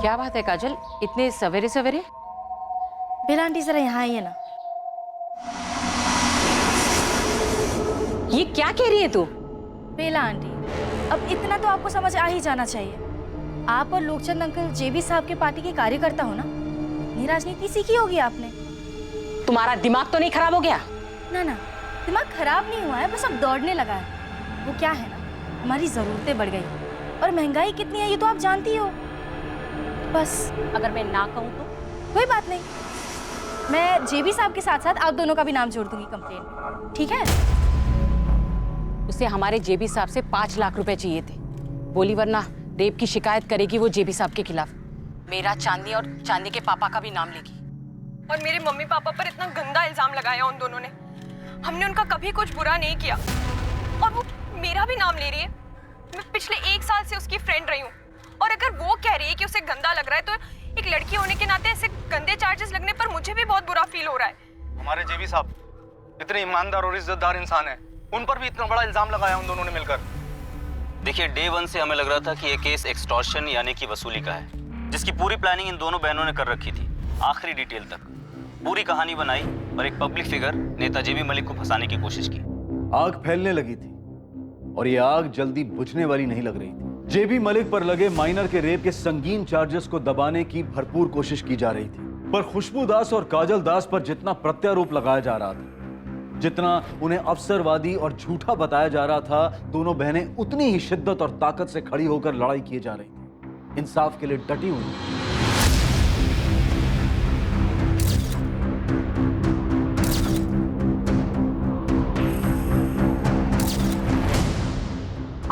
Speaker 12: क्या बात है काजल, इतने सवेरे सवेरे?
Speaker 1: बेला आंटी जरा यहाँ आइए ना।
Speaker 12: ये क्या कह रही है तू?
Speaker 1: बेला आंटी, अब इतना तो आपको समझ आ ही जाना चाहिए। आप और लोकचंद अंकल जेबी साहब के पार्टी के कार्यकर्ता हो ना। इतनी राजनीति सीखी होगी आपने।
Speaker 12: तुम्हारा दिमाग तो नहीं खराब हो गया?
Speaker 1: ना ना, दिमाग खराब नहीं हुआ है, बस अब दौड़ने लगा है। वो क्या है ना, हमारी जरूरतें बढ़ गई और महंगाई कितनी है ये तो आप जानती हो। बस
Speaker 12: अगर मैं ना कहूँ तो?
Speaker 1: कोई बात नहीं, मैं जेबी साहब के साथ साथ आप दोनों का भी नाम जोड़ दूंगी कंप्लेन में, ठीक है?
Speaker 12: उसे हमारे जेबी साहब से 5 लाख रुपए चाहिए थे। बोली वरना रेप की शिकायत करेगी वो जेबी साहब के खिलाफ। मेरा, चांदनी और चांदनी के पापा का भी नाम लेगी।
Speaker 8: और मेरे मम्मी पापा पर इतना गंदा इल्जाम लगाया उन दोनों ने। हमने उनका कभी कुछ बुरा नहीं किया और वो मेरा भी नाम ले रही है। मैं पिछले 1 साल से उसकी फ्रेंड रही हूँ और अगर वो कह रही है कि उसे गंदा लग रहा है, तो एक लड़की होने के नाते ऐसे गंदे चार्जेस लगने पर मुझे भी बहुत बुरा फील हो रहा है।
Speaker 3: हमारे जेबी साहब इतने ईमानदार और इज्जतदार इंसान हैं, उन पर भी इतना बड़ा इल्जाम लगाया उन दोनों ने मिलकर।
Speaker 10: देखिए, डे 1 से हमें लग रहा था कि ये केस एक्सटॉर्शन यानी कि वसूली का है, जिसकी पूरी प्लानिंग इन दोनों बहनों ने कर रखी थी, आखिरी डिटेल तक। पूरी कहानी बनाई और एक पब्लिक फिगर नेता जेबी मलिक को फंसाने की कोशिश की।
Speaker 7: आग फैलने लगी थी और ये आग जल्दी बुझने वाली नहीं लग रही थी। जेबी मलिक पर लगे माइनर के रेप के संगीन चार्जेस को दबाने की भरपूर कोशिश की जा रही थी, पर खुशबू दास और काजल दास पर जितना प्रत्यारोप लगाया जा रहा था, जितना उन्हें अवसरवादी और झूठा बताया जा रहा था, दोनों बहनें उतनी ही शिद्दत और ताकत से खड़ी होकर लड़ाई किए जा रही थी, इंसाफ के लिए डटी हुई।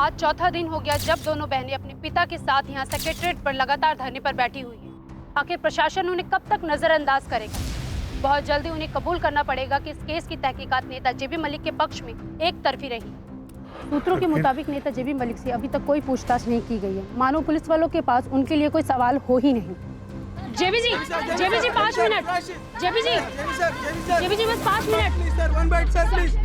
Speaker 15: आज चौथा दिन हो गया जब दोनों बहनें अपने पिता के साथ यहाँ सेक्रेटरीट पर लगातार धरने पर बैठी हुई हैं। आखिर प्रशासन उन्हें कब तक नजरअंदाज करेगा? बहुत जल्दी उन्हें कबूल करना पड़ेगा कि इस केस की तहकीकात नेता जेबी मलिक के पक्ष में एक तरफी रही। सूत्रों के मुताबिक नेता जेबी मलिक से अभी तक कोई पूछताछ नहीं की गई है। मानो पुलिस वालों के पास उनके लिए कोई सवाल हो ही नहीं। जेबी जी 5 मिनट। जेबी जी बस 5 मिनट।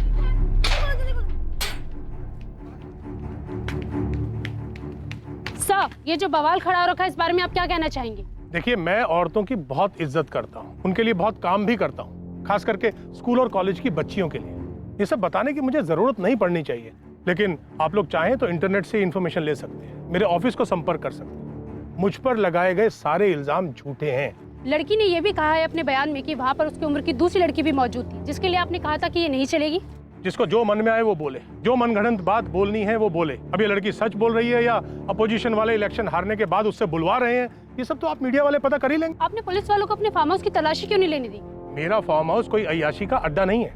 Speaker 15: सर, ये जो बवाल खड़ा हो रखा है, इस बारे में आप क्या कहना चाहेंगे?
Speaker 9: देखिए, मैं औरतों की बहुत इज्जत करता हूँ, उनके लिए बहुत काम भी करता हूँ, खास करके स्कूल और कॉलेज की बच्चियों के लिए। ये सब बताने की मुझे जरूरत नहीं पड़नी चाहिए, लेकिन आप लोग चाहें तो इंटरनेट से इन्फॉर्मेशन ले सकते हैं, मेरे ऑफिस को संपर्क कर सकते हैं। मुझ पर लगाए गए सारे इल्जाम झूठे हैं।
Speaker 15: लड़की ने यह भी कहा है अपने बयान में कि वहाँ पर उसकी उम्र की दूसरी लड़की भी मौजूद थी, जिसके लिए आपने कहा था कि ये नहीं चलेगी।
Speaker 9: जिसको जो मन में आए वो बोले, जो मनगढ़ंत बात बोलनी है वो बोले। अब ये लड़की सच बोल रही है या अपोजिशन वाले इलेक्शन हारने के बाद उससे बुलवा रहे हैं, ये सब तो आप मीडिया वाले पता कर ही लेंगे।
Speaker 15: आपने पुलिस वालों को अपने फार्म हाउस की तलाशी क्यों नहीं लेने दी?
Speaker 9: मेरा फार्म हाउस कोई अय्याशी का अड्डा नहीं है।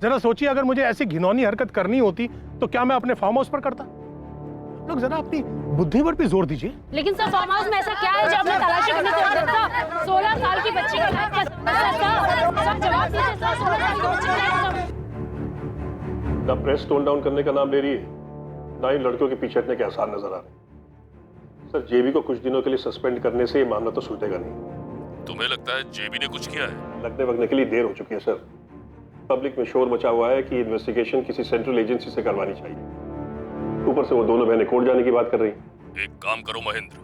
Speaker 9: जरा सोचिए, अगर मुझे ऐसी घिनौनी हरकत करनी होती तो क्या मैं अपने फार्म हाउस पर करता? लोग जरा अपनी बुद्धि पर भी जोर दीजिए।
Speaker 15: लेकिन सर, फार्म हाउस में ऐसा क्या है जो आपने तलाशी करने से रोक सकता? 16 साल की बच्ची का लाइफ का जवाब दीजिए सर। 16 साल की बच्ची का
Speaker 9: ना प्रेस टोन डाउन करने का नाम ले रही है, ना ही लड़कियों के पीछे हटने के आसार नजर आ रहे हैं। सर, जेबी को कुछ दिनों के लिए सस्पेंड करने से ये मामला तो सुलझेगा नहीं।
Speaker 16: तुम्हें लगता है जेबी ने कुछ किया है?
Speaker 9: लगने वगने के लिए देर हो चुकी है सर। पब्लिक में शोर मचा हुआ है कि इन्वेस्टिगेशन किसी सेंट्रल एजेंसी से करवानी चाहिए। ऊपर से वो दोनों बहनें कोर्ट जाने की बात कर रही हैं।
Speaker 16: एक काम करो महेंद्र,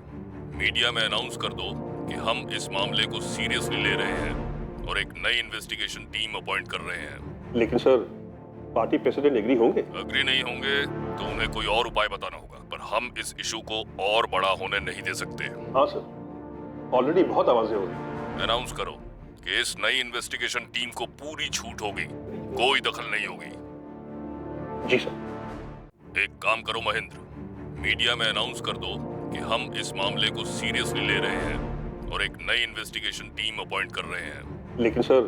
Speaker 16: मीडिया में अनाउंस कर दो कि हम इस मामले को सीरियसली ले रहे हैं और एक नई इन्वेस्टिगेशन टीम अपॉइंट कर रहे हैं।
Speaker 9: लेकिन सर, पार्टी प्रेसिडेंट एग्री होंगे?
Speaker 16: अग्री नहीं होंगे तो उन्हें कोई और उपाय बताना होगा, पर हम इस इशू को और बड़ा होने नहीं दे सकते।
Speaker 9: हाँ सर, ऑलरेडी बहुत आवाजें हो रही।
Speaker 16: अनाउंस करो कि इस नई इन्वेस्टिगेशन टीम को पूरी छूट होगी, कोई दखल नहीं होगी।
Speaker 9: जी सर।
Speaker 16: एक काम करो महेंद्र, मीडिया में अनाउंस कर दो कि हम इस मामले को सीरियसली ले रहे हैं और एक नई इन्वेस्टिगेशन टीम अपॉइंट कर रहे हैं।
Speaker 9: लेकिन सर,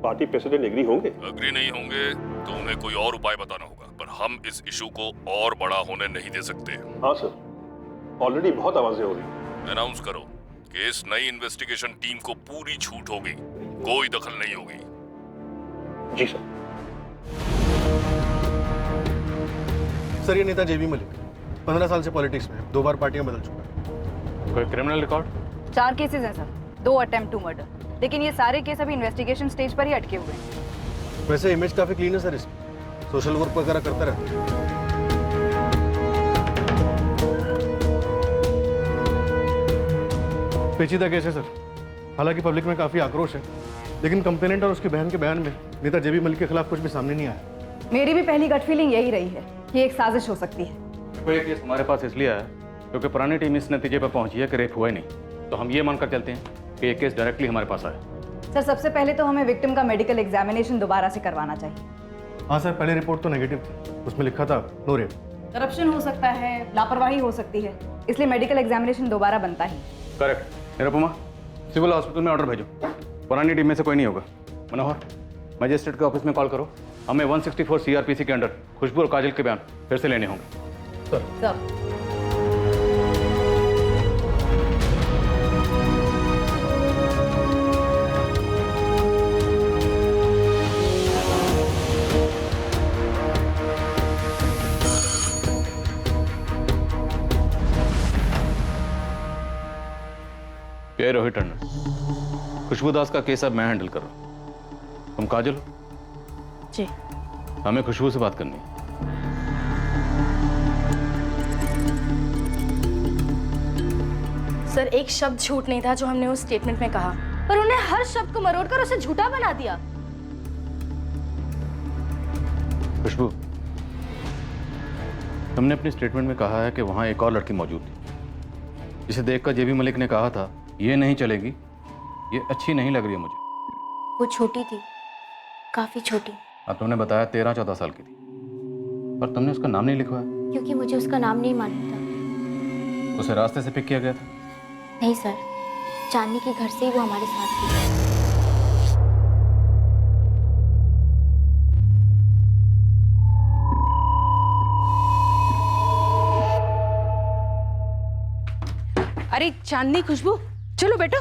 Speaker 9: पार्टी प्रेसिडेंट एग्री होंगे?
Speaker 16: अग्री नहीं होंगे तो उन्हें कोई और उपाय बताना होगा, पर हम इस इशू को और बड़ा होने नहीं दे सकते।
Speaker 9: हाँ सर, ऑलरेडी बहुत आवाजें हो रही।
Speaker 16: अनाउंस करो कि इस नई इन्वेस्टिगेशन टीम को पूरी छूट होगी, कोई दखल नहीं होगी।
Speaker 9: जी सर।
Speaker 17: सर, ये नेता जेबी मलिक 15 साल से पॉलिटिक्स में 2 बार पार्टियां बदल चुका है।
Speaker 2: कोई क्रिमिनल रिकॉर्ड? 4 केसेस हैं सर, 2 अटेम्प्ट टू मर्डर, लेकिन ये सारे केस अभी इन्वेस्टिगेशन स्टेज पर ही अटके हुए हैं।
Speaker 17: वैसे इमेज काफी क्लीन है सर इसकी, सोशल वर्क वगैरह करता रहता है। पेचीदा केस है सर, हालांकि पब्लिक में काफी आक्रोश है, लेकिन कंप्लेनेंट और उसकी बहन के बयान में नेता जेबी मलिक के खिलाफ कुछ भी सामने नहीं आया।
Speaker 2: मेरी भी पहली गट फीलिंग यही रही है कि एक साजिश हो सकती है।
Speaker 4: तो ये केस हमारे पास इसलिए आया क्योंकि पुरानी टीम इस नतीजे पर पहुंची है कि रेप हुआ ही नहीं, तो हम ये मानकर चलते हैं कि ये केस डायरेक्टली हमारे पास आया।
Speaker 2: सर, सबसे पहले तो हमें विक्टिम का मेडिकल एग्जामिनेशन दोबारा से करवाना चाहिए।
Speaker 17: हाँ सर, पहले रिपोर्ट तो नेगेटिव थी, उसमें लिखा था नो रेप।
Speaker 2: करप्शन हो सकता है, लापरवाही हो सकती है, इसलिए मेडिकल एग्जामिनेशन दोबारा बनता ही।
Speaker 4: करेक्ट। निरुपमा, सिविल हॉस्पिटल में ऑर्डर भेजो, पुरानी टीम में से कोई नहीं होगा। मनोहर, मजिस्ट्रेट के ऑफिस में कॉल करो, हमें 164 CRPC के अंडर खुशबू और काजल के बयान फिर से लेने होंगे।
Speaker 2: सर।
Speaker 4: ये रोहित टंडन, खुशबू दास का केस अब मैं हैंडल कर रहा हूँ। तुम काजल हो?
Speaker 15: जी।
Speaker 4: हमें खुशबू से बात करनी है।
Speaker 1: सर, एक शब्द झूठ नहीं था जो हमने उस स्टेटमेंट में कहा, पर उन्हें हर शब्द को मरोड़कर उसे झूठा बना दिया।
Speaker 4: खुशबू, तुमने अपनी स्टेटमेंट में कहा है कि वहां एक और लड़की मौजूद थी, जिसे देखकर जेबी मलिक ने कहा था ये नहीं चलेगी, ये अच्छी नहीं लग रही है मुझे।
Speaker 5: वो छोटी थी, काफी छोटी।
Speaker 4: अब तुमने बताया 13-14 साल की थी, पर तुमने उसका नाम नहीं लिखवाया।
Speaker 5: क्योंकि मुझे उसका नाम नहीं मालूम था।
Speaker 4: उसे रास्ते से पिक किया गया था?
Speaker 5: नहीं सर, चांदनी के घर से ही वो हमारे साथ थी।
Speaker 2: अरे चांदनी, खुशबू, चलो बेटा।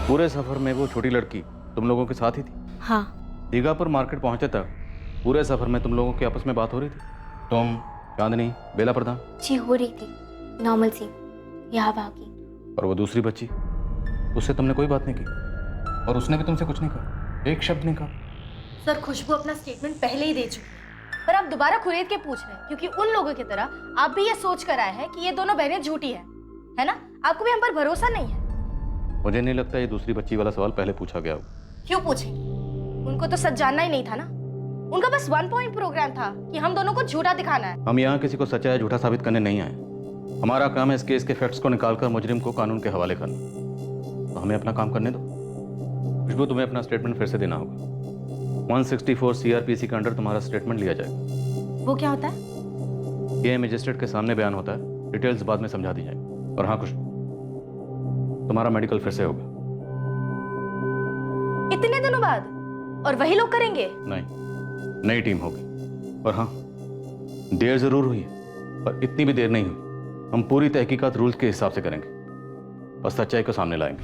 Speaker 7: पूरे सफर में वो छोटी लड़की तुम लोगों के साथ ही थी?
Speaker 5: हाँ।
Speaker 7: दीघापुर मार्केट पहुंचे तक पूरे सफर में तुम लोगों की आपस में बात हो रही थी? तुम, चांदनी, बेला प्रधान?
Speaker 5: जी हो रही थी, नॉर्मल सी, यहाँ भागी।
Speaker 7: और वो दूसरी बच्ची, उससे तुमने कोई बात नहीं की और उसने भी तुमसे कुछ नहीं कहा, एक शब्द नहीं कहा?
Speaker 1: सर, खुशबू अपना स्टेटमेंट पहले ही दे चुकी है, पर आप दोबारा खुरेद के पूछ रहे हैं क्योंकि उन लोगों की तरह आप भी ये सोच कर आए हैं कि ये दोनों बहनें झूठी है ना? आपको भी हम पर भरोसा नहीं है।
Speaker 7: मुझे नहीं लगता ये दूसरी बच्ची वाला सवाल पहले पूछा गया हो।
Speaker 1: क्यों पूछेंगी? उनको तो सच जानना ही नहीं था ना। उनका बस 1 पॉइंट प्रोग्राम था कि हम दोनों को झूठा दिखाना है।
Speaker 7: हम यहाँ किसी को सच्चा या झूठा साबित करने नहीं आए। हमारा काम है इस केस के फैक्ट्स को निकालकर मुजरिम को कानून के हवाले करना। तो हमें अपना काम करने दो। खुशबू, तुम्हें अपना स्टेटमेंट फिर से देना होगा। 164 सीआरपीसी के अंडर तुम्हारा स्टेटमेंट लिया जाएगा।
Speaker 1: वो क्या होता है?
Speaker 7: ये मजिस्ट्रेट के सामने बयान होता है, डिटेल्स बाद में समझा दी जाएगी। और हाँ खुशबू, तुम्हारा मेडिकल फिर से होगा।
Speaker 1: इतने दिनों बाद? और वही लोग करेंगे?
Speaker 7: नहीं, नई टीम होगी। और हाँ, देर जरूर हुई है, पर इतनी भी देर नहीं हुई। हम पूरी तहकीकात रूल्स के हिसाब से करेंगे और सच्चाई को सामने लाएंगे।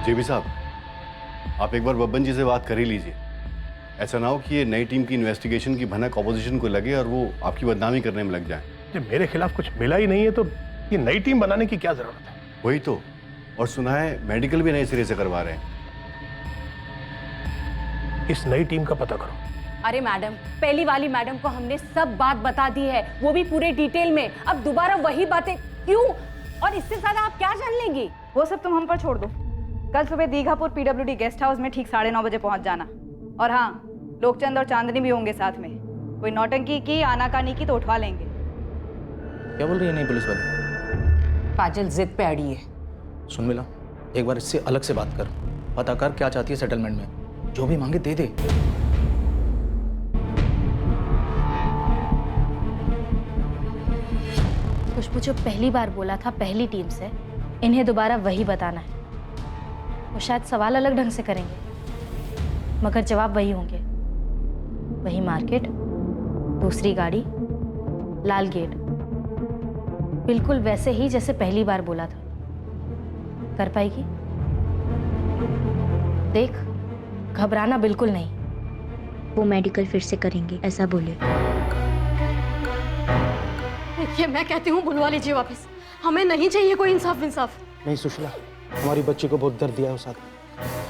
Speaker 14: जेबी साहब, आप एक बार बब्बन जी से बात कर ही लीजिए। ऐसा ना हो कि ये नई टीम की इन्वेस्टिगेशन की भनक ऑपोजिशन को लगे और वो आपकी बदनामी करने में लग जाए।
Speaker 9: जब मेरे खिलाफ कुछ मिला ही नहीं है तो ये नई टीम बनाने की क्या जरूरत है?
Speaker 14: वही तो, और सुना है मेडिकल भी नए सिरे से करवा रहे हैं।
Speaker 9: इस नई टीम का पता करो।
Speaker 2: अरे मैडम, पहली वाली मैडम को हमने सब बात बता दी है, वो भी पूरे डिटेल में। अब दोबारा वही बातें क्यों? और इससे ज्यादा आप क्या जान लेंगी?
Speaker 18: वो सब तुम हम पर छोड़ दो। कल सुबह दीघापुर पीडब्ल्यूडी गेस्ट हाउस में ठीक 9:30 बजे पहुंच जाना। और हाँ, लोकचंद और चांदनी भी होंगे साथ में। कोई नौटंकी की, आनाकानी की तो उठवा लेंगे।
Speaker 19: क्या बोल रही है नई पुलिस वाली?
Speaker 2: काजल जिद पे अड़ी है।
Speaker 19: सुन मिला, एक बार इससे अलग से बात कर, पता कर क्या चाहती है सेटलमेंट में। जो भी मांगे दे दे।
Speaker 1: खुशबू जो पहली बार बोला था पहली टीम से, इन्हें दोबारा वही बताना है। वो शायद सवाल अलग ढंग से करेंगे मगर जवाब वही होंगे। वही मार्केट, दूसरी गाड़ी, लाल गेट, बिल्कुल वैसे ही जैसे पहली बार बोला था। कर पाएगी? देख, घबराना बिल्कुल नहीं।
Speaker 5: वो मेडिकल फिर से करेंगे, ऐसा बोले।
Speaker 13: देखिए, मैं कहती हूँ बुलवा लीजिए वापस। हमें नहीं चाहिए कोई इंसाफ इंसाफ।
Speaker 19: नहीं सुशीला, हमारी बच्ची को बहुत दर्द दिया है उस आदमी।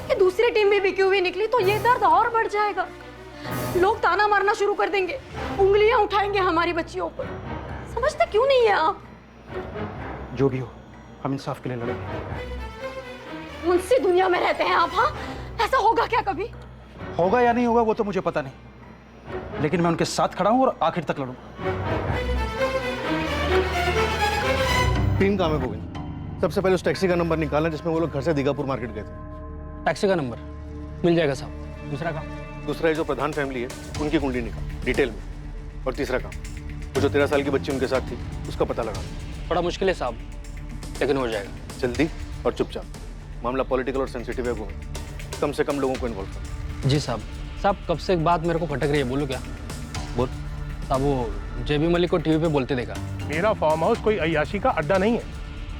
Speaker 13: ये दूसरी टीम भी बिकी हुई निकली तो ये दर्द और बढ़ जाएगा। लोग ताना मारना शुरू कर देंगे, उंगलियां उठाएंगे हमारी बच्चियों पर। समझते क्यों नहीं है आप?
Speaker 4: जो भी हो, हम इंसाफ के लिए लड़ेंगे।
Speaker 13: कौन सी दुनिया में रहते हैं आप? हाँ, ऐसा होगा क्या कभी?
Speaker 4: होगा या नहीं होगा वो तो मुझे पता नहीं, लेकिन मैं उनके साथ खड़ा हूं और आखिर तक लड़ूंगा।
Speaker 17: तीन काम है गोविंद। सबसे पहले उस टैक्सी का नंबर निकालना जिसमें वो लोग घर से दीघापुर मार्केट गए थे।
Speaker 19: टैक्सी का नंबर मिल जाएगा साहब। दूसरा काम?
Speaker 17: दूसरा है जो प्रधान फैमिली है उनकी कुंडली निकाल डिटेल में। और तीसरा काम, वो जो 13 साल की बच्ची उनके साथ थी उसका पता लगा।
Speaker 19: थोड़ा मुश्किल है साहब, लेकिन हो जाएगा।
Speaker 17: जल्दी और चुपचाप। मामला पॉलिटिकल और सेंसिटिव है गोविंद, कम से कम लोगों को इन्वॉल्व करो।
Speaker 19: जी साहब। साहब, कब से एक बात मेरे को खटक रही है, बोलो क्या?
Speaker 17: बोल।
Speaker 19: साहब, वो जेबी मलिक को टीवी पे बोलते देखा।
Speaker 9: मेरा फार्म हाउस कोई अय्याशी का अड्डा नहीं है।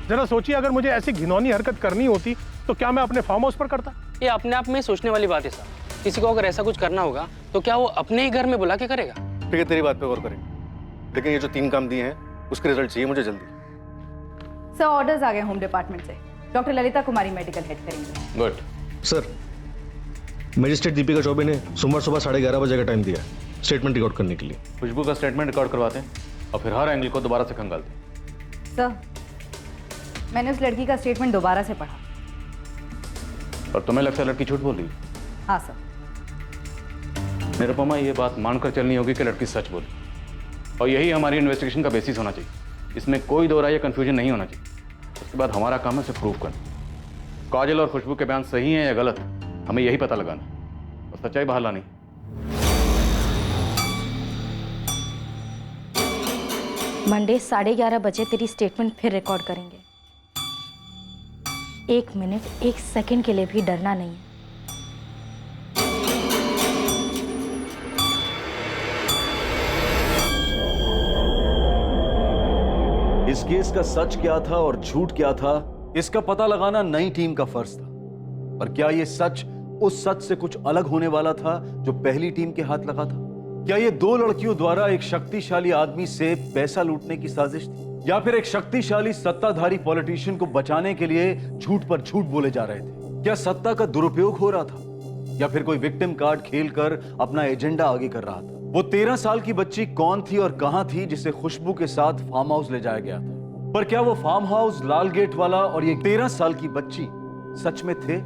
Speaker 9: जरा सोचिए, अगर मुझे ऐसी घिनौनी हरकत करनी होती तो क्या मैं अपने फार्म हाउस पर करता?
Speaker 19: ये अपने आप में सोचने वाली बात है साहब। किसी को अगर ऐसा कुछ करना होगा तो क्या वो अपने ही घर में बुला के करेगा?
Speaker 17: ठीक है, तेरी बात पे गौर करेंगे, लेकिन ये जो 3 काम दिए हैं उसके रिजल्ट चाहिए मुझे जल्दी।
Speaker 18: सर, ऑर्डर्स आ गए होम डिपार्टमेंट से। डॉक्टर ललिता कुमारी मेडिकल हेड करेंगे।
Speaker 7: Good
Speaker 17: sir, magistrate Deepika Choubey ने सोमवार सुबह 11:30 बजे का टाइम दिया है स्टेटमेंट रिकॉर्ड करने के लिए।
Speaker 7: खुशबू का स्टेटमेंट रिकॉर्ड करवाते हैं और फिर हर एंगल को दोबारा से खंगालते हैं।
Speaker 18: सर, मैंने उस लड़की का स्टेटमेंट दोबारा से पढ़ा।
Speaker 7: और तुम्हें लगता है लड़की झूठ बोल रही?
Speaker 18: हाँ सर।
Speaker 7: निरुपमा, ये बात मानकर चलनी होगी कि लड़की सच बोली, और यही हमारी इन्वेस्टिगेशन का बेसिस होना चाहिए।
Speaker 4: इसमें कोई दो राय या कंफ्यूजन नहीं होना चाहिए। उसके बाद हमारा काम है उसे प्रूव करना। काजल और खुशबू के बयान सही हैं या गलत, हमें यही पता लगाना और सच्चाई बाहर लानी।
Speaker 1: मंडे 11:30 बजे तेरी स्टेटमेंट फिर रिकॉर्ड करेंगे। 1 मिनट 1 सेकंड के लिए भी डरना नहीं है।
Speaker 7: इस केस का सच क्या था और झूठ क्या था, इसका पता लगाना नई टीम का फर्ज था। पर क्या यह सच उस सच से कुछ अलग होने वाला था जो पहली टीम के हाथ लगा था? क्या ये 2 लड़कियों द्वारा एक शक्तिशाली आदमी से पैसा लूटने की साजिश थी, या फिर एक शक्तिशाली सत्ताधारी पॉलिटिशियन को बचाने के लिए झूठ पर झूठ बोले जा रहे थे? क्या सत्ता का दुरुपयोग हो रहा था, या फिर कोई विक्टिम कार्ड खेलकर अपना एजेंडा आगे कर रहा था? वो 13 साल की बच्ची कौन थी और कहां थी जिसे खुशबू के साथ फार्म हाउस ले जाया गया था? पर क्या वो फार्म हाउस, लाल गेट वाला और ये 13 साल की बच्ची सच में थे,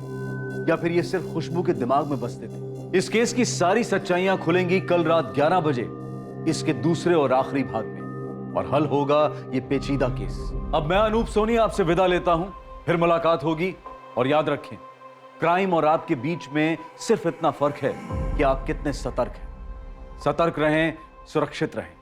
Speaker 7: या फिर ये सिर्फ खुशबू के दिमाग में बसते थे? इस केस की सारी सच्चाइयां खुलेंगी कल रात 11 बजे इसके दूसरे और आखिरी भाग में, और हल होगा ये पेचीदा केस। अब मैं अनूप सोनी आपसे विदा लेता हूं, फिर मुलाकात होगी। और याद रखें, क्राइम और आपके बीच में सिर्फ इतना फर्क है कि आप कितने सतर्क हैं। सतर्क रहें, सुरक्षित रहें।